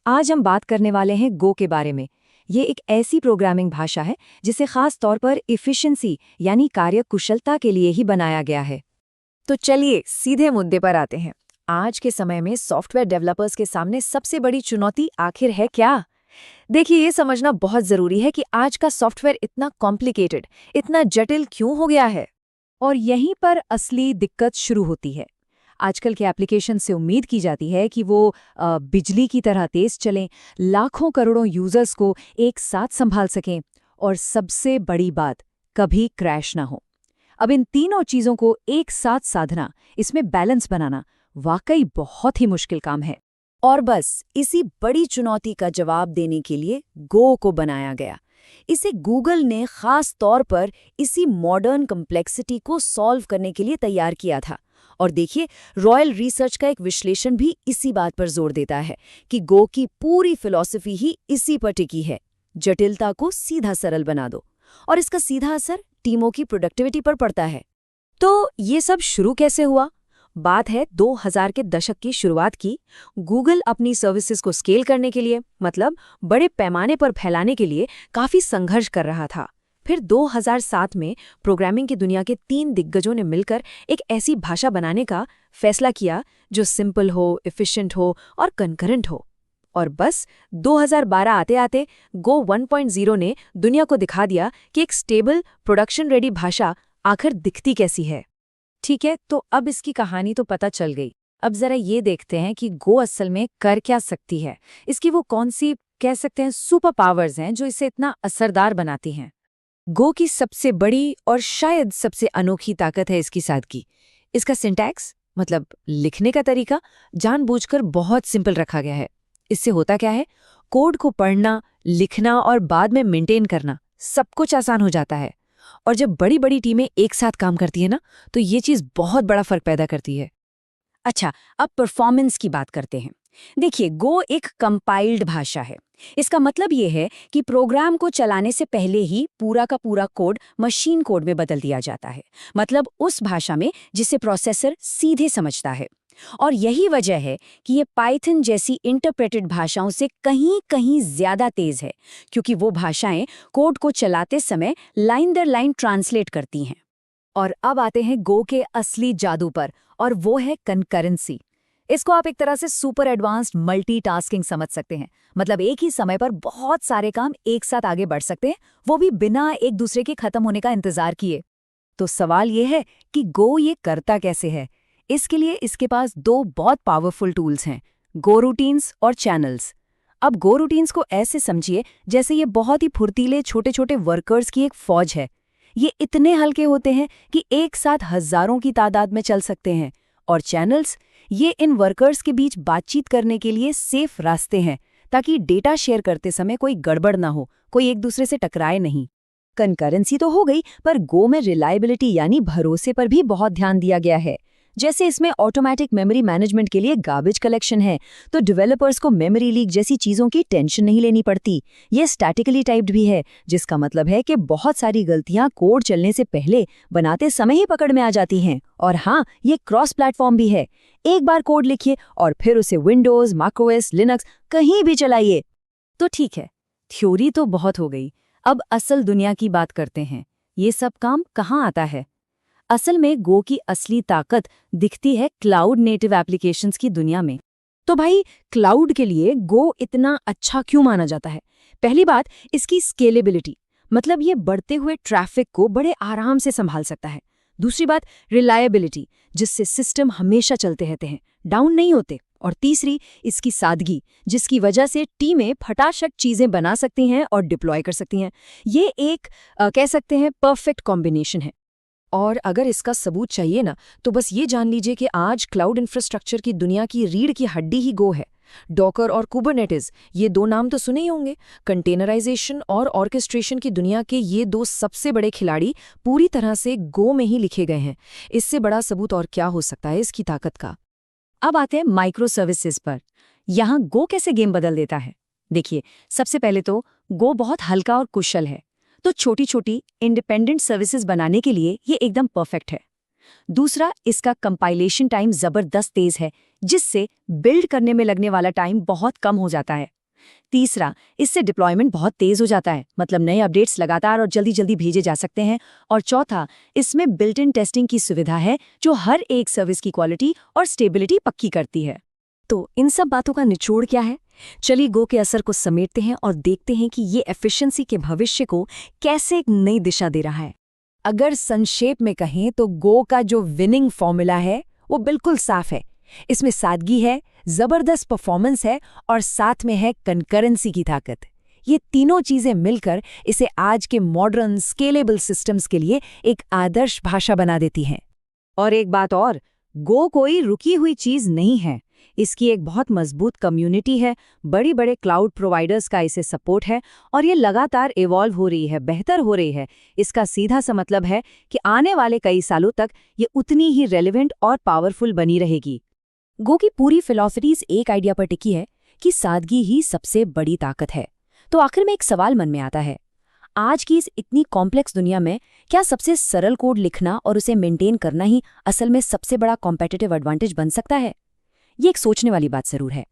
आज हम बात करने वाले हैं गो के बारे में। ये एक ऐसी प्रोग्रामिंग भाषा है जिसे खास तौर पर इफ़िशिएंसी यानी कार्य कुशलता के लिए ही बनाया गया है। तो चलिए सीधे मुद्दे पर आते हैं। आज के समय में सॉफ्टवेयर डेवलपर्स के सामने सबसे बड़ी चुनौती आखिर है क्या? देखिए, ये समझना बहुत जरूरी है कि आज का सॉफ्टवेयर इतना कॉम्प्लिकेटेड, इतना जटिल क्यों हो गया है। और यहीं पर असली दिक्कत शुरू होती है। आजकल के एप्लीकेशन से उम्मीद की जाती है कि वो बिजली की तरह तेज चलें, लाखों करोड़ों यूजर्स को एक साथ संभाल सकें और सबसे बड़ी बात, कभी क्रैश ना हो। अब इन तीनों चीज़ों को एक साथ साधना, इसमें बैलेंस बनाना वाकई बहुत ही मुश्किल काम है। और बस इसी बड़ी चुनौती का जवाब देने के लिए गो को बनाया गया। इसे गूगल ने खास तौर पर इसी मॉडर्न कॉम्प्लेक्सिटी को सॉल्व करने के लिए तैयार किया था। और देखिए, रॉयल रिसर्च का एक विश्लेषण भी इसी बात पर जोर देता है कि गो की पूरी फिलॉसफी ही इसी पर टिकी है। जटिलता को सीधा सरल बना दो, और इसका सीधा असर टीमों की प्रोडक्टिविटी पर पड़ता है। तो ये सब शुरू कैसे हुआ? बात है 2000 के दशक की शुरुआत की। गूगल अपनी सर्विसेज को स्केल करने के लिए, मतलब बड़े पैमाने पर फैलाने के लिए काफी संघर्ष कर रहा था। फिर 2007 में प्रोग्रामिंग की दुनिया के 3 दिग्गजों ने मिलकर एक ऐसी भाषा बनाने का फैसला किया जो सिंपल हो, एफिशिएंट हो और कंकरेंट हो। और बस 2012 आते आते गो 1.0 ने दुनिया को दिखा दिया कि एक स्टेबल, प्रोडक्शन रेडी भाषा आखिर दिखती कैसी है। ठीक है, तो अब इसकी कहानी तो पता चल गई। अब जरा ये देखते हैं कि गो असल में कर क्या सकती है। इसकी वो कौन सी, कह सकते हैं, सुपर पावर्स हैं जो इसे इतना असरदार बनाती हैं। गो की सबसे बड़ी और शायद सबसे अनोखी ताकत है इसकी सादगी। इसका सिंटैक्स, मतलब लिखने का तरीका, जानबूझकर बहुत सिंपल रखा गया है। इससे होता क्या है, कोड को पढ़ना, लिखना और बाद में मेंटेन करना सब कुछ आसान हो जाता है। और जब बड़ी बड़ी टीमें एक साथ काम करती है ना, तो ये चीज़ बहुत बड़ा फर्क पैदा करती है। अच्छा, अब परफॉर्मेंस की बात करते हैं। देखिए, गो एक कंपाइल्ड भाषा है। इसका मतलब ये है कि प्रोग्राम को चलाने से पहले ही पूरा का पूरा कोड मशीन कोड में बदल दिया जाता है, मतलब उस भाषा में जिसे प्रोसेसर सीधे समझता है। और यही वजह है कि ये पाइथन जैसी इंटरप्रेटेड भाषाओं से कहीं कहीं ज्यादा तेज है, क्योंकि वो भाषाएं कोड को चलाते समय लाइन दर लाइन ट्रांसलेट करती हैं। और अब आते हैं गो के असली जादू पर, और वो है कंकरेंसी। इसको आप एक तरह से सुपर एडवांस्ड मल्टीटास्किंग समझ सकते हैं। मतलब एक ही समय पर बहुत सारे काम एक साथ आगे बढ़ सकते हैं, वो भी बिना एक दूसरे के खत्म होने का इंतजार किए। तो सवाल ये है कि गो ये करता कैसे है। इसके लिए इसके पास 2 बहुत पावरफुल टूल्स हैं, गो रूटीन्स और चैनल्स। अब गो रूटीन्स को ऐसे समझिए जैसे ये बहुत ही फुर्तीले छोटे छोटे वर्कर्स की एक फौज है। ये इतने हल्के होते हैं कि एक साथ हजारों की तादाद में चल सकते हैं। और चैनल्स, ये इन वर्कर्स के बीच बातचीत करने के लिए सेफ रास्ते हैं, ताकि डेटा शेयर करते समय कोई गड़बड़ ना हो, कोई एक दूसरे से टकराए नहीं। कंकरेंसी तो हो गई, पर गो में रिलायबिलिटी यानी भरोसे पर भी बहुत ध्यान दिया गया है। जैसे इसमें ऑटोमेटिक मेमोरी मैनेजमेंट के लिए गार्बेज कलेक्शन है, तो डेवलपर्स को मेमोरी लीक जैसी चीज़ों की टेंशन नहीं लेनी पड़ती। ये स्टैटिकली टाइप्ड भी है, जिसका मतलब है कि बहुत सारी गलतियां कोड चलने से पहले बनाते समय ही पकड़ में आ जाती हैं। और हाँ, ये क्रॉस प्लेटफॉर्म भी है। एक बार कोड लिखिए और फिर उसे विंडोज़, मैकओएस, लिनक्स कहीं भी चलाइए। तो ठीक है, थ्योरी तो बहुत हो गई। अब असल दुनिया की बात करते हैं। ये सब काम कहाँ आता है? असल में गो की असली ताकत दिखती है क्लाउड नेटिव एप्लीकेशंस की दुनिया में। तो भाई, क्लाउड के लिए गो इतना अच्छा क्यों माना जाता है? पहली बात, इसकी स्केलेबिलिटी, मतलब ये बढ़ते हुए ट्रैफिक को बड़े आराम से संभाल सकता है। दूसरी बात, रिलायबिलिटी, जिससे सिस्टम हमेशा चलते रहते हैं, डाउन नहीं होते। और तीसरी, इसकी सादगी, जिसकी वजह से टीमें फटाफट चीजें बना सकती हैं और डिप्लॉय कर सकती हैं। ये एक कह सकते हैं परफेक्ट कॉम्बिनेशन है। और अगर इसका सबूत चाहिए ना, तो बस ये जान लीजिए कि आज क्लाउड इंफ्रास्ट्रक्चर की दुनिया की रीढ़ की हड्डी ही गो है। डॉकर और कुबरनेटिस, ये 2 नाम तो सुने ही होंगे। कंटेनराइजेशन और ऑर्केस्ट्रेशन की दुनिया के ये 2 सबसे बड़े खिलाड़ी पूरी तरह से गो में ही लिखे गए हैं। इससे बड़ा सबूत और क्या हो सकता है इसकी ताकत का। अब आते हैं माइक्रो सर्विसेज पर। यहाँ गो कैसे गेम बदल देता है। देखिए, सबसे पहले तो गो बहुत हल्का और कुशल है, तो छोटी छोटी इंडिपेंडेंट सर्विसेज बनाने के लिए ये एकदम परफेक्ट है। दूसरा, इसका कंपाइलेशन टाइम जबरदस्त तेज है, जिससे बिल्ड करने में लगने वाला टाइम बहुत कम हो जाता है। तीसरा, इससे डिप्लॉयमेंट बहुत तेज हो जाता है, मतलब नए अपडेट्स लगातार और जल्दी जल्दी भेजे जा सकते हैं। और चौथा, इसमें बिल्ट इन टेस्टिंग की सुविधा है जो हर एक सर्विस की क्वालिटी और स्टेबिलिटी पक्की करती है। तो इन सब बातों का निचोड़ क्या है? चलिए गो के असर को समेटते हैं और देखते हैं कि ये एफिशिएंसी के भविष्य को कैसे एक नई दिशा दे रहा है। अगर संक्षेप में कहें तो गो का जो विनिंग फॉर्मूला है वो बिल्कुल साफ है। इसमें सादगी है, जबरदस्त परफॉर्मेंस है और साथ में है कंकरेंसी की ताकत। ये तीनों चीजें मिलकर इसे आज के मॉडर्न स्केलेबल सिस्टम्स के लिए एक आदर्श भाषा बना देती हैं। और एक बात और, गो कोई रुकी हुई चीज नहीं है। इसकी एक बहुत मजबूत कम्युनिटी है, बड़ी बड़े क्लाउड प्रोवाइडर्स का इसे सपोर्ट है और ये लगातार इवॉल्व हो रही है, बेहतर हो रही है। इसका सीधा सा मतलब है कि आने वाले कई सालों तक ये उतनी ही रेलेवेंट और पावरफुल बनी रहेगी। गो की पूरी फिलॉसफीज एक आइडिया पर टिकी है कि सादगी ही सबसे बड़ी ताकत है। तो आखिर में एक सवाल मन में आता है, आज की इस इतनी कॉम्प्लेक्स दुनिया में क्या सबसे सरल कोड लिखना और उसे मेंटेन करना ही असल में सबसे बड़ा कॉम्पिटिटिव एडवांटेज बन सकता है? ये एक सोचने वाली बात जरूर है।